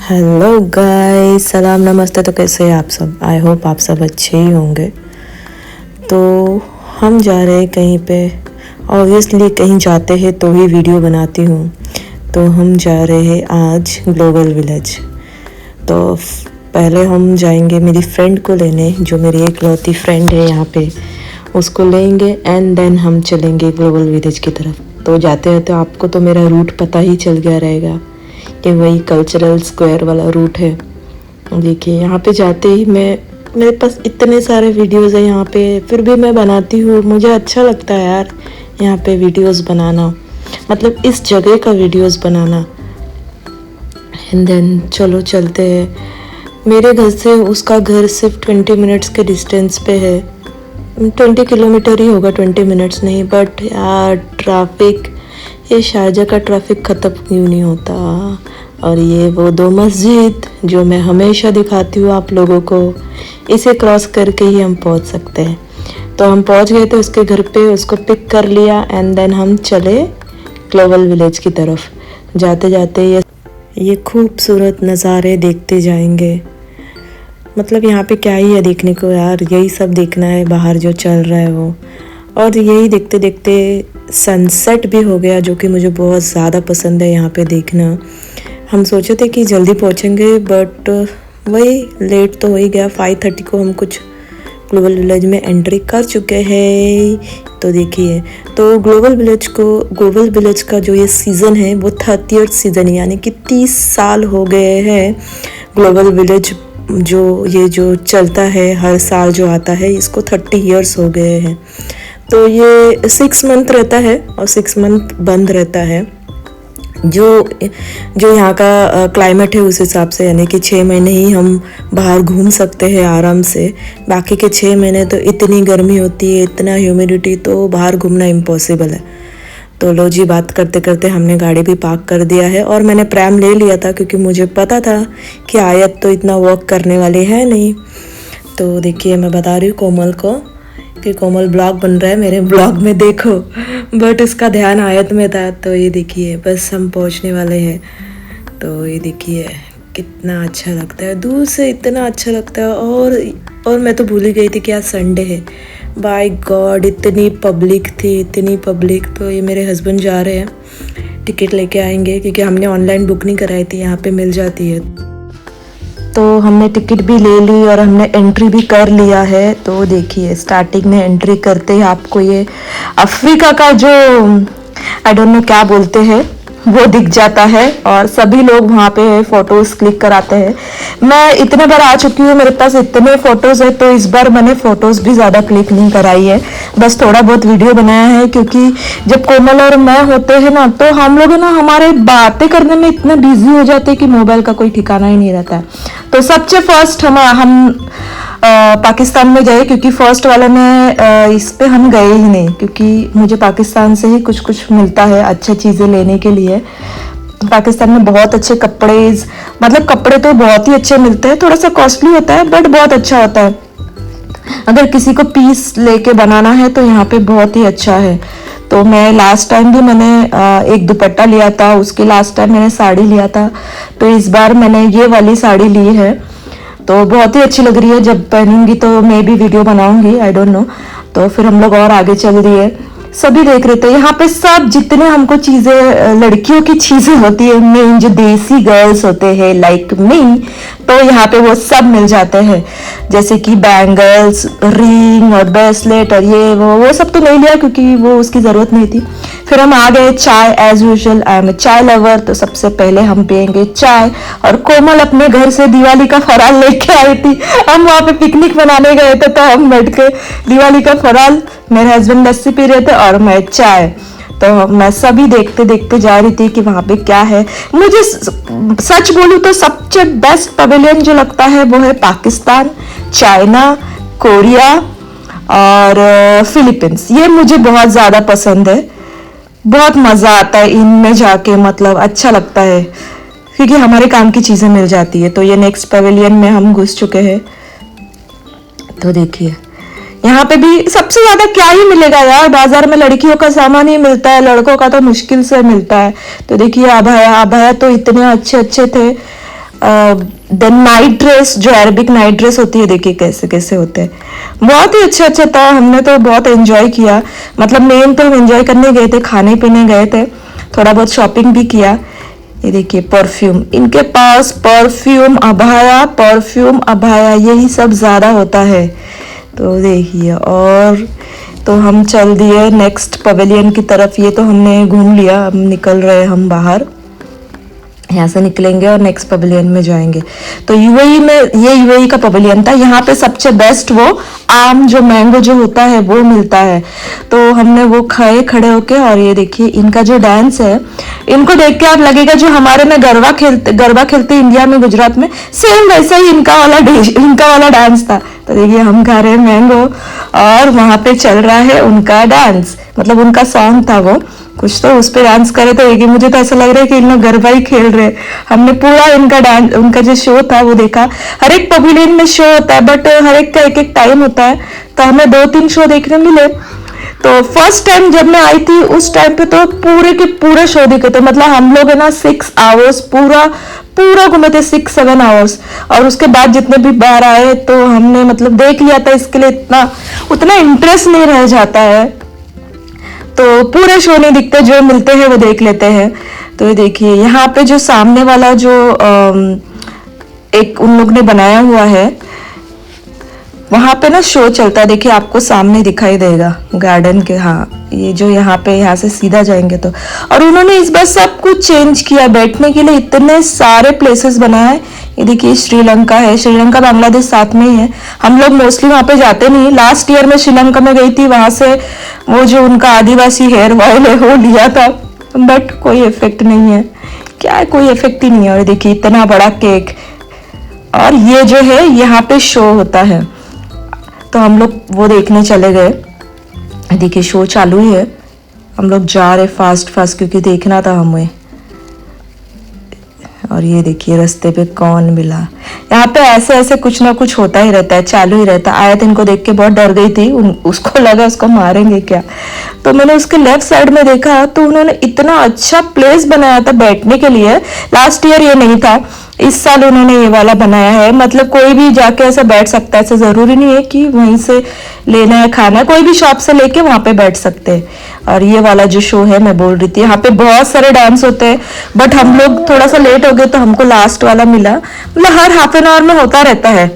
Hello guys, सलाम नमस्ते। तो कैसे हैं आप सब? आई होप आप सब अच्छे ही होंगे। तो हम जा रहे हैं कहीं पे। ऑब्वियसली कहीं जाते हैं तो ही वीडियो बनाती हूँ। तो हम जा रहे हैं आज ग्लोबल विलेज। तो पहले हम जाएंगे मेरी फ्रेंड को लेने, जो मेरी एकलौती फ्रेंड है यहाँ पे, उसको लेंगे एंड देन हम चलेंगे ग्लोबल विलेज की तरफ। तो जाते हैं तो आपको तो मेरा रूट पता ही चल गया रहेगा कि वही कल्चरल स्क्वायर वाला रूट है। देखिए यहाँ पे जाते ही मेरे पास इतने सारे वीडियोस है यहाँ पे, फिर भी मैं बनाती हूँ। मुझे अच्छा लगता है यार यहाँ पे वीडियोस बनाना, मतलब इस जगह का वीडियोस बनाना। एंड देन चलो चलते हैं। मेरे घर से उसका घर सिर्फ 20 मिनट्स के डिस्टेंस पे है। 20 किलोमीटर ही होगा, 20 मिनट्स नहीं। बट यार ट्रैफिक, ये शारजा का ट्रैफिक ख़त्म क्यों नहीं होता। और ये वो दो मस्जिद जो मैं हमेशा दिखाती हूँ आप लोगों को, इसे क्रॉस करके ही हम पहुँच सकते हैं। तो हम पहुँच गए थे उसके घर पे, उसको पिक कर लिया एंड देन हम चले ग्लोबल विलेज की तरफ। जाते जाते ये खूबसूरत नज़ारे देखते जाएंगे। मतलब यहाँ पे क्या ही है देखने को यार, यही सब देखना है बाहर जो चल रहा है वो। और यही देखते देखते सनसेट भी हो गया, जो कि मुझे बहुत ज़्यादा पसंद है यहाँ पे देखना। हम सोचे थे कि जल्दी पहुँचेंगे बट वही लेट तो हो ही गया। 5:30 को हम कुछ ग्लोबल विलेज में एंट्री कर चुके हैं। तो देखिए, तो ग्लोबल विलेज का जो ये सीज़न है वो 30th सीज़न है, यानी कि 30 साल हो गए हैं ग्लोबल विलेज जो चलता है हर साल जो आता है, इसको 30 ईयर्स हो गए हैं। तो ये 6 मंथ रहता है और 6 मंथ बंद रहता है। जो यहाँ का क्लाइमेट है उस हिसाब से, यानी कि 6 महीने ही हम बाहर घूम सकते हैं आराम से। बाकी के 6 महीने तो इतनी गर्मी होती है, इतना ह्यूमिडिटी, तो बाहर घूमना इम्पॉसिबल है। तो लो जी, बात करते करते हमने गाड़ी भी पार्क कर दिया है और मैंने प्रैम ले लिया था क्योंकि मुझे पता था कि आयत तो इतना वॉक करने वाली है नहीं। तो देखिए, मैं बता रही हूँ कोमल को कि कोमल ब्लॉग बन रहा है मेरे ब्लॉग में, देखो। बट इसका ध्यान आयत में था। तो ये देखिए, बस हम पहुँचने वाले हैं। तो ये देखिए कितना अच्छा लगता है, दूर से इतना अच्छा लगता है। और मैं तो भूल ही गई थी कि आज संडे है। बाय गॉड, इतनी पब्लिक थी, इतनी पब्लिक। तो ये मेरे हस्बैंड जा रहे हैं, टिकट लेके आएंगे क्योंकि हमने ऑनलाइन बुक नहीं कराई थी, यहाँ पे मिल जाती है। तो हमने टिकट भी ले ली और हमने एंट्री भी कर लिया है। तो देखिए, स्टार्टिंग में एंट्री करते ही आपको ये अफ्रीका का जो आई डोंट नो क्या बोलते हैं वो दिख जाता है और सभी लोग वहाँ पे फोटोज क्लिक कराते हैं। मैं इतने बार आ चुकी हूँ, मेरे पास इतने फोटोज है, तो इस बार मैंने फोटोज भी ज़्यादा क्लिक नहीं कराई है, बस थोड़ा बहुत वीडियो बनाया है। क्योंकि जब कोमल और मैं होते हैं ना, तो हम लोग ना हमारे बातें करने में इतने बिजी हो जाते हैं कि मोबाइल का कोई ठिकाना ही नहीं रहता है। तो सबसे फर्स्ट हम पाकिस्तान में गए, क्योंकि फर्स्ट वाले में इस पे हम गए ही नहीं, क्योंकि मुझे पाकिस्तान से ही कुछ कुछ मिलता है अच्छी चीज़ें लेने के लिए। पाकिस्तान में बहुत अच्छे कपड़े, मतलब कपड़े तो बहुत ही अच्छे मिलते हैं, थोड़ा सा कॉस्टली होता है बट बहुत अच्छा होता है। अगर किसी को पीस लेके बनाना है तो यहाँ पे बहुत ही अच्छा है। तो मैं लास्ट टाइम भी मैंने एक दुपट्टा लिया था, उसके लास्ट टाइम मैंने साड़ी लिया था, तो इस बार मैंने ये वाली साड़ी ली है। तो बहुत ही अच्छी लग रही है, जब पहनूंगी तो मैं भी वीडियो बनाऊंगी, आई डोंट नो। तो फिर हम लोग और आगे चल दिए, सभी देख रहे थे यहाँ पे सब जितने हमको चीज़ें, लड़कियों की चीज़ें होती है मेन, जो देसी गर्ल्स होते हैं लाइक मी, तो यहाँ पे वो सब मिल जाते हैं। जैसे कि बैंगल्स, रिंग और ब्रेसलेट और ये वो सब तो नहीं लिया क्योंकि वो उसकी ज़रूरत नहीं थी। फिर हम आ गए चाय, as usual I am a chai lover, तो सबसे पहले हम पियेंगे चाय। और कोमल अपने घर से दिवाली का फराल लेके आई थी, हम वहाँ पे पिकनिक मनाने गए थे, तो हम बैठ के दिवाली का फराल, मेरे हस्बैंड लस्सी पी रहे थे और मैं चाय। तो मैं सभी देखते देखते जा रही थी कि वहाँ पे क्या है। मुझे सच बोलूँ तो सबसे बेस्ट पवेलियन जो लगता है वो है पाकिस्तान, चाइना, कोरिया और फिलीपींस। ये मुझे बहुत ज़्यादा पसंद है, बहुत मज़ा आता है इनमें जाके, मतलब अच्छा लगता है क्योंकि हमारे काम की चीज़ें मिल जाती है। तो ये नेक्स्ट पवेलियन में हम घुस चुके हैं। तो देखिए, यहाँ पे भी सबसे ज्यादा क्या ही मिलेगा यार, बाजार में लड़कियों का सामान ही मिलता है, लड़कों का तो मुश्किल से मिलता है। तो देखिए, अभाया तो इतने अच्छे अच्छे थे, देन नाइट ड्रेस, जो अरबिक नाइट ड्रेस होती है, देखिए कैसे कैसे होते हैं, बहुत ही अच्छा अच्छा था। हमने तो बहुत एंजॉय किया, मतलब मेन तो हम एंजॉय करने गए थे, खाने पीने गए थे, थोड़ा बहुत शॉपिंग भी किया। ये देखिए परफ्यूम, इनके पास परफ्यूम अबाया यही सब ज़्यादा होता है। तो देखिए, और तो हम चल दिए नेक्स्ट पवेलियन की तरफ। ये तो हमने घूम लिया, अब निकल रहे हम बाहर, यहाँ से निकलेंगे और नेक्स्ट पवेलियन में जाएंगे। तो यूएई में, ये यूएई का पवेलियन था, यहाँ पे सबसे बेस्ट वो आम जो मैंगो जो होता है वो मिलता है। तो हमने वो खाए खड़े होके। और ये देखिए इनका जो डांस है, इनको देख के आप लगेगा जो हमारे में गरबा खेलते इंडिया में, गुजरात में, सेम वैसा ही इनका वाला डांस था। तो देखिए हम खा रहे हैं मैंगो और वहां पे चल रहा है उनका डांस, मतलब उनका सॉन्ग था वो कुछ, तो उस पर डांस करे। तो एक मुझे तो ऐसा लग रहा है कि इन लोग गरबा ही खेल रहे। हमने पूरा इनका डांस, उनका जो शो था वो देखा। हर एक पवेलियन में शो होता है, बट हर एक का एक एक टाइम होता है, तो हमें 2-3 शो देखने मिले। तो फर्स्ट टाइम जब मैं आई थी उस टाइम पे तो पूरे के पूरे शो देखे थे, मतलब हम लोग है ना 6 आवर्स पूरा घूमे थे, 6-7 आवर्स। और उसके बाद जितने भी बाहर आए तो हमने मतलब देख लिया था, इसके लिए उतना इंटरेस्ट नहीं रह जाता है, तो पूरे शो नहीं दिखते, जो मिलते हैं वो देख लेते हैं। तो ये देखिए यहाँ पे जो सामने वाला जो एक उन लोग ने बनाया हुआ है, वहां पे ना शो चलता है, देखिए आपको सामने दिखाई देगा गार्डन के। हाँ, ये जो यहाँ पे, यहाँ से सीधा जाएंगे तो। और उन्होंने इस बार सब कुछ चेंज किया, बैठने के लिए इतने सारे प्लेसेस बनाए। ये देखिए श्रीलंका है, श्रीलंका बांग्लादेश साथ में ही है। हम लोग मोस्टली वहां पे जाते नहीं। लास्ट ईयर में श्रीलंका में गई थी, वहां से वो जो उनका आदिवासी हेयर ऑयल है वो लिया था, बट कोई इफेक्ट नहीं है, क्या है, कोई इफेक्ट ही नहीं है। और देखिए इतना बड़ा केक, और ये जो है यहाँ पे शो होता है, तो हम लोग वो देखने चले गए। देखिए शो चालू ही है, हम लोग जा रहे फास्ट क्योंकि देखना था हमें। और ये देखिए रास्ते पे कौन मिला, यहाँ पे ऐसे ऐसे कुछ ना कुछ होता ही रहता है, चालू ही रहता है। आयत इनको देख के बहुत डर गई थी, उसको लगा उसको मारेंगे क्या। तो मैंने उसके लेफ्ट साइड में देखा तो उन्होंने इतना अच्छा प्लेस बनाया था बैठने के लिए। लास्ट ईयर ये नहीं था, इस साल उन्होंने ये वाला बनाया है, मतलब कोई भी जाके ऐसा बैठ सकता है, ऐसा जरूरी नहीं है कि वहीं से लेना है खाना, कोई भी शॉप से लेके वहां पे बैठ सकते हैं। और ये वाला जो शो है मैं बोल रही थी, यहाँ पे बहुत सारे डांस होते हैं, बट हम लोग थोड़ा सा लेट हो गए तो हमको लास्ट वाला मिला, मतलब हर हाफ एन आवर में होता रहता है।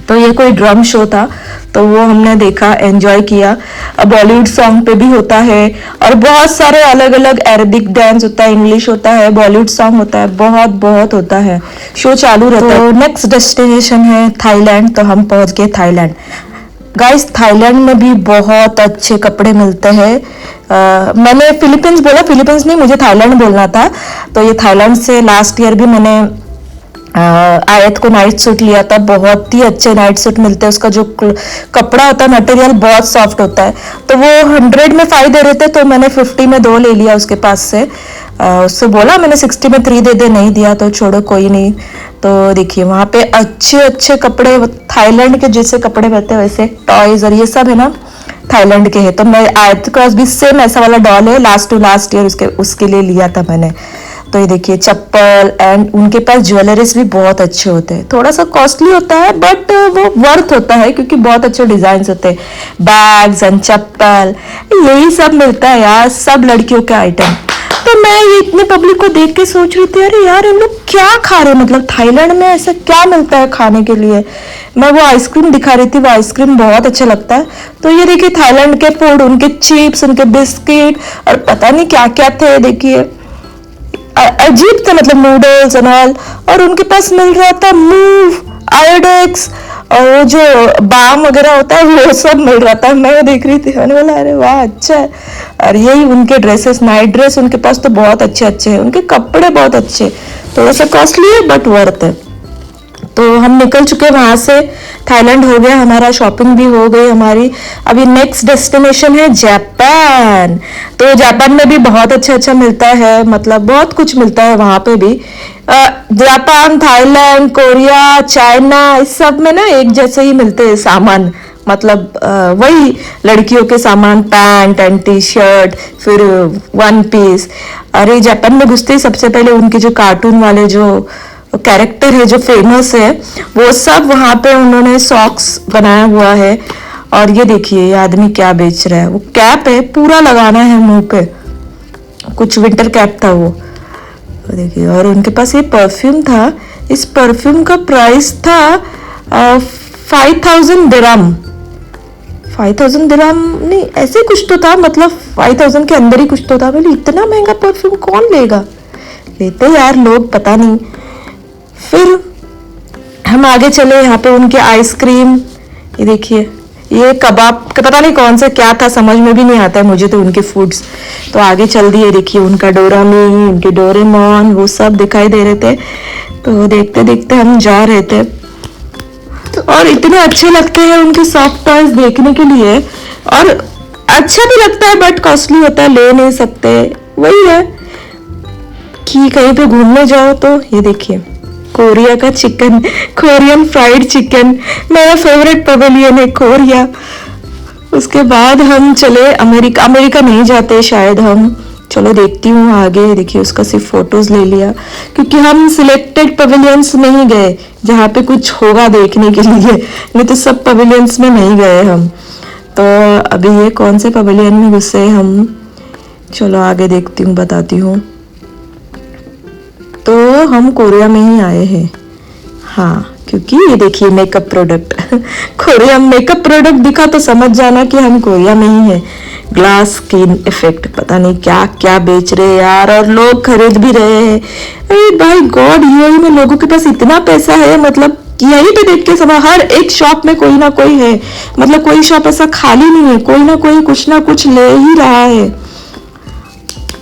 तो ये कोई ड्रम शो था, तो वो हमने देखा, एंजॉय किया। बॉलीवुड सॉन्ग पे भी होता है, और बहुत सारे अलग अलग अरबिक डांस होता है, इंग्लिश होता है, बॉलीवुड सॉन्ग होता है, बहुत होता है, शो चालू रहता है। तो नेक्स्ट डेस्टिनेशन है थाईलैंड, तो हम पहुंच गए थाईलैंड। गाइस थाईलैंड में भी बहुत अच्छे कपड़े मिलते हैं। मैंने फिलीपींस बोला, फिलीपींस नहीं, मुझे थाईलैंड बोलना था। तो ये थाईलैंड से लास्ट ईयर भी मैंने आयत को नाइट सूट लिया था, बहुत ही अच्छे नाइट सूट मिलते हैं। उसका जो कपड़ा होता है, मटेरियल बहुत सॉफ्ट होता है। तो वो 100 में 5 दे रहे थे, तो मैंने 50 में 2 ले लिया उसके पास से। उससे बोला मैंने 60 में 3 दे दे, नहीं दिया तो छोड़ो कोई नहीं। तो देखिए वहां पे अच्छे कपड़े, थाईलैंड के जैसे कपड़े रहते हैं वैसे, टॉयज और ये सब है ना थाईलैंड के है। तो मैं आयत के पास भी सेम ऐसा वाला डॉल है, लास्ट टू लास्ट ईयर उसके लिए लिया था मैंने। तो ये देखिए चप्पल, एंड उनके पास ज्वेलरीज भी बहुत अच्छे होते हैं, थोड़ा सा कॉस्टली होता है बट वो वर्थ होता है क्योंकि बहुत अच्छे डिजाइन होते हैं। बैग्स एंड चप्पल यही सब मिलता है यार, सब लड़कियों के आइटम। तो मैं ये इतने पब्लिक को देख के सोच रही थी, अरे यार इन लोग क्या खा रहे हैं, मतलब थाईलैंड में ऐसा क्या मिलता है खाने के लिए। मैं वो आइसक्रीम दिखा रही थी, वो आइसक्रीम बहुत अच्छा लगता है। तो ये देखिए थाईलैंड के फूड, उनके चिप्स, उनके बिस्किट और पता नहीं क्या क्या थे, देखिए अजीब थे, मतलब नूडल्स एंड ऑल। और उनके पास मिल रहा था मूव, आयोडेक्स और वो जो बाम वगैरह होता है वो सब मिल रहा था। मैं देख रही थी, मैंने बोला अरे वाह अच्छा है। और यही उनके ड्रेसेस, नाइट ड्रेस उनके पास तो बहुत अच्छे हैं, उनके कपड़े बहुत अच्छे, थोड़ा सा कॉस्टली है बट वर्थ है। तो हम निकल चुके वहां से, थाईलैंड हो गया हमारा, शॉपिंग भी हो गई हमारी। अभी नेक्स्ट डेस्टिनेशन है जापान। तो जापान में भी बहुत अच्छा मिलता है, मतलब बहुत कुछ मिलता है वहां पे भी। जापान, थाईलैंड, कोरिया, चाइना, इस सब में ना एक जैसे ही मिलते हैं सामान, मतलब वही लड़कियों के सामान, पैंट एंड टी शर्ट, फिर 1 पीस। अरे जापान में घुसते ही सबसे पहले उनके जो कार्टून वाले जो कैरेक्टर है जो फेमस है, वो सब वहां पे उन्होंने सॉक्स बनाया हुआ है। और ये देखिए ये आदमी क्या बेच रहा है, वो कैप है पूरा लगाना है मुंह पे, कुछ विंटर कैप था वो देखिए। और उनके पास ये परफ्यूम था, इस परफ्यूम का प्राइस था 5000 दिरहम। 5000 दिरहम नहीं, ऐसे कुछ तो था, मतलब 5000 के अंदर ही कुछ तो था। बोले इतना महंगा परफ्यूम कौन लेगा, लेते यार लोग, पता नहीं। फिर हम आगे चले, यहाँ पे उनके आइसक्रीम, ये देखिए ये कबाब, पता नहीं कौन सा क्या था, समझ में भी नहीं आता है मुझे तो उनके फूड्स। तो आगे चल दिए, देखिए उनका डोरामी, उनके डोरेमोन, वो सब दिखाई दे रहे थे। तो देखते देखते हम जा रहे थे, और इतने अच्छे लगते हैं उनके सॉफ्ट टॉयज देखने के लिए, और अच्छा भी लगता है बट कॉस्टली होता है, ले नहीं सकते। वही है कि कहीं पे घूमने जाओ तो ये देखिए कोरिया का चिकन, कोरियन फ्राइड चिकन, मेरा फेवरेट पवेलियन है कोरिया। उसके बाद हम चले अमेरिका, अमेरिका नहीं जाते शायद हम, चलो देखती हूँ आगे। देखिए उसका सिर्फ फोटोज ले लिया, क्योंकि हम सिलेक्टेड पवेलियंस नहीं गए जहाँ पे कुछ होगा देखने के लिए, नहीं तो सब पवेलियंस में नहीं गए हम। तो अभी ये कौन से पवेलियन में घुसे हम, चलो आगे देखती हूँ, बताती हूँ। तो हम कोरिया में ही आए हैं, हाँ, क्योंकि ये देखिए makeup product Korea makeup product दिखा तो समझ जाना कि हम कोरिया में ही हैं। ग्लास स्किन इफेक्ट, पता नहीं क्या क्या बेच रहे हैं यार, और लोग खरीद भी रहे हैं। अरे भाई गॉड, यूएई में लोगों के पास इतना पैसा है, मतलब यहीं पे देख के समझ, हर एक शॉप में कोई ना कोई है, मतलब कोई शॉप ऐसा खाली नहीं है, कोई ना कुछ ले ही रहा है।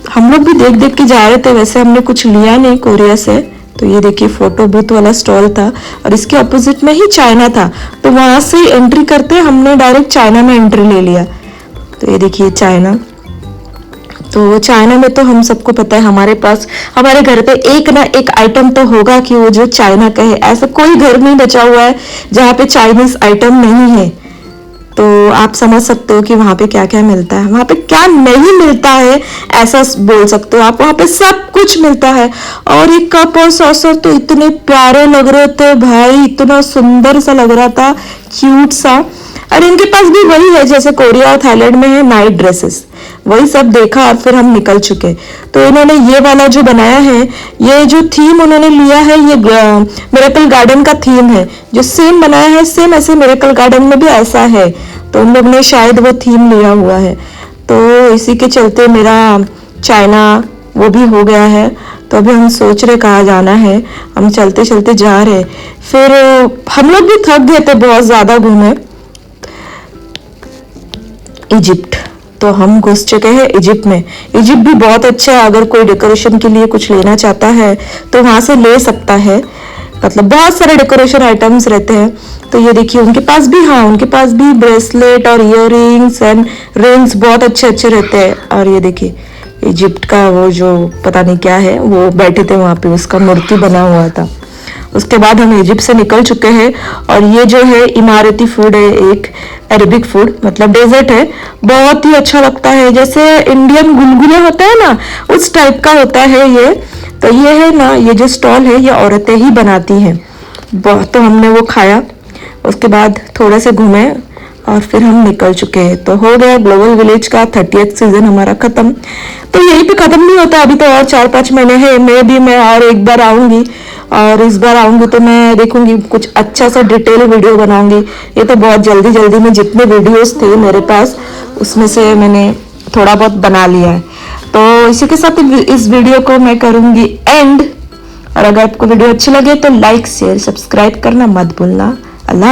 हम लोग भी देख देख के जा रहे थे, वैसे हमने कुछ लिया नहीं कोरिया से। तो ये देखिए फोटो बूथ वाला स्टॉल था, और इसके अपोजिट में ही चाइना था, तो वहां से एंट्री करते हमने डायरेक्ट चाइना में एंट्री ले लिया। तो ये देखिए चाइना, तो चाइना में तो हम सबको पता है, हमारे पास हमारे घर पे एक ना एक आइटम तो होगा कि वो जो चाइना का है। ऐसा कोई घर नहीं बचा हुआ है जहाँ पे चाइनीज आइटम नहीं है। तो आप समझ सकते हो कि वहाँ पे क्या क्या मिलता है, वहाँ पे क्या नहीं मिलता है ऐसा बोल सकते हो आप, वहाँ पे सब कुछ मिलता है। और एक कप और सॉसर तो इतने प्यारे लग रहे थे भाई, इतना सुंदर सा लग रहा था, क्यूट सा। और इनके पास भी वही है जैसे कोरिया और थाईलैंड में है, नाइट ड्रेसेस, वही सब देखा और फिर हम निकल चुके। तो इन्होंने ये वाला जो बनाया है, ये जो थीम उन्होंने लिया है, ये मिरेकल गार्डन का थीम है, जो सेम बनाया है, सेम ऐसे मिरेकल गार्डन में भी ऐसा है। तो उन लोग ने शायद वो थीम लिया हुआ है। तो इसी के चलते मेरा चाइना वो भी हो गया है। तो अभी हम सोच रहे कहाँ जाना है, हम चलते चलते जा रहे। फिर हम लोग भी थक गए थे, बहुत ज्यादा घूमे। इजिप्ट, तो हम घुस चुके हैं इजिप्ट में। इजिप्ट भी बहुत अच्छा है, अगर कोई डेकोरेशन के लिए कुछ लेना चाहता है तो वहां से ले सकता है, मतलब बहुत सारे डेकोरेशन आइटम्स रहते हैं। तो ये देखिए उनके पास भी, हाँ उनके पास भी ब्रेसलेट और इयररिंग्स एंड रिंग्स बहुत अच्छे अच्छे रहते हैं। और ये देखिए इजिप्ट का वो जो पता नहीं क्या है, वो बैठे थे वहां पे, उसका मूर्ति बना हुआ था। उसके बाद हम इजिप्ट से निकल चुके हैं, और ये जो है इमारती फूड है, एक अरेबिक फूड, मतलब डेजर्ट है, बहुत ही अच्छा लगता है, जैसे इंडियन गुलगुले होते हैं ना, उस टाइप का होता है ये। तो ये है ना, ये जो स्टॉल है ये औरतें ही बनाती हैं। बहुत, तो हमने वो खाया, उसके बाद थोड़े से घूमे और फिर हम निकल चुके हैं। तो हो गया ग्लोबल विलेज का 30th सीजन हमारा खत्म। तो यहीं पे खत्म नहीं होता, अभी तो और 4-5 महीने हैं, मैं और एक बार आऊंगी, और इस बार आऊंगी तो मैं देखूंगी कुछ अच्छा सा डिटेल वीडियो बनाऊंगी। ये तो बहुत जल्दी जल्दी में जितने वीडियोस थे मेरे पास उसमें से मैंने थोड़ा बहुत बना लिया है। तो इसी के साथ इस वीडियो को मैं करूंगी एंड। और अगर आपको वीडियो अच्छी लगे तो लाइक शेयर सब्सक्राइब करना मत भूलना। अल्लाह।